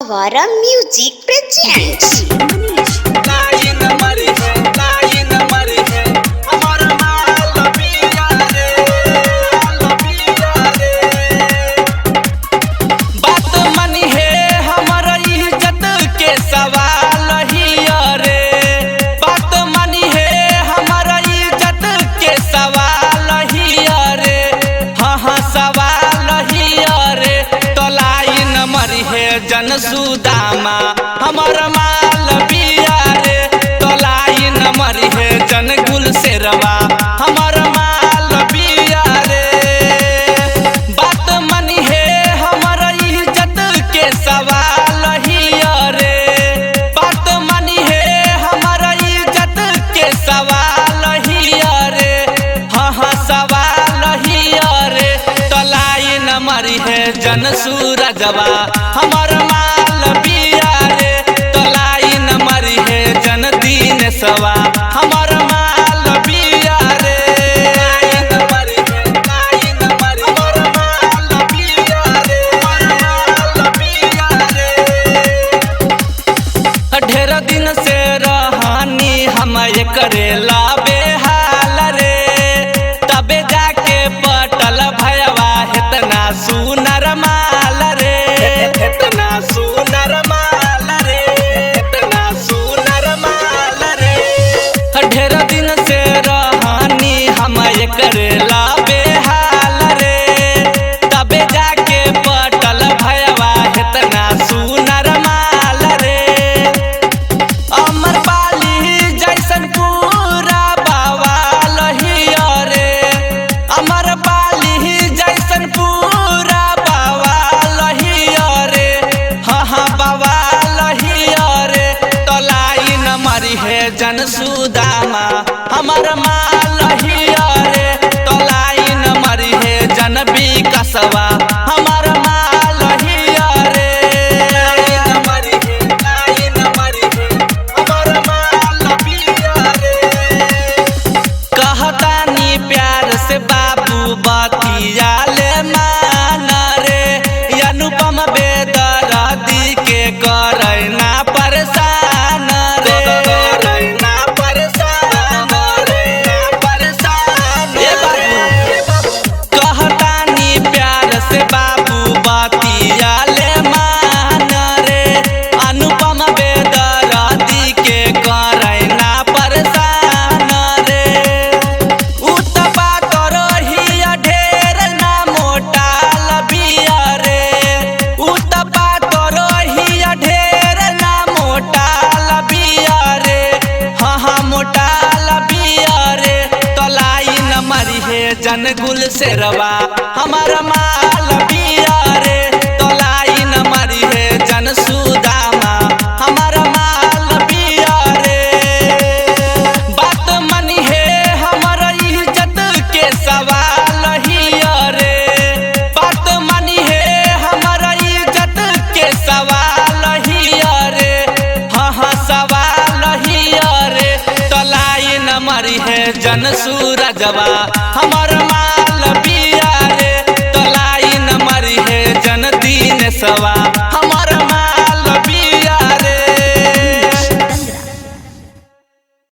Avara Music presents जन सुदामा हमर माल बिया रे तोलाई न मरी है जन गुल शेरवा हमर माल बिया रे बात मनी है हमर इज्जत के सवाल हिया रे बात मनी है हमर इज्जत के सवाल हिया रे हाँ सवाल हिया रे तोलाई न मरी है जन सूरजवा हमर माल बिया रे तोलाई न मरी है जन दीन सवा हमर माल बिया रे ढेर दिन से रहनी हम करेला बेहाल रे तबे जाके पटल भयवा इतना सुनर माल रे इतना सुनर माल रे इतना सुनर माल रे ढेर दिन से रहनी हम करेला बेहाल रे तबे जाके पटल भयवा इतना सुनर माल रे अमर पाली जैसन पूरा बवाल हिया रे अमर पाली जैसन पूरा बवाल हिया रे हाँ बवाल हिया रे तोलाई न मरी है जन सुदामा हमर माल हिया रे तोलाई न मरी है जन विकासवा हमर माल हिया रे कहतानी प्यार से बाबू बतिया ले मान रे अनुपम बेदर्दी के करैना परेशान रे करैना परेशान रे परेशान ए बाबू कहतानी प्यार से बाबू बतिया ले मान रे अनुपम बेदर्दी के करैना परेशान रे उतपा करहिया ढेर ना मोटाल बिया रे उतपा करहिया ढेर ना मोटाल बिया रे हाँ मोटाल बिया रे तोलाई न मरी है जन गुल शेरवा हमर माल बिया रे तोलाई न मरी है जन सुदामा हमर माल बिया रे बात मनी है हमर इज्जत के सवाल हिया रे बात मनी है हमर इज्जत के सवाल हिया रे हाँ सवाल हिया रे तोलाई न मरी है जन सूरजवा हमर माल बिया रे तोलाई न मरी है जन दीन सवा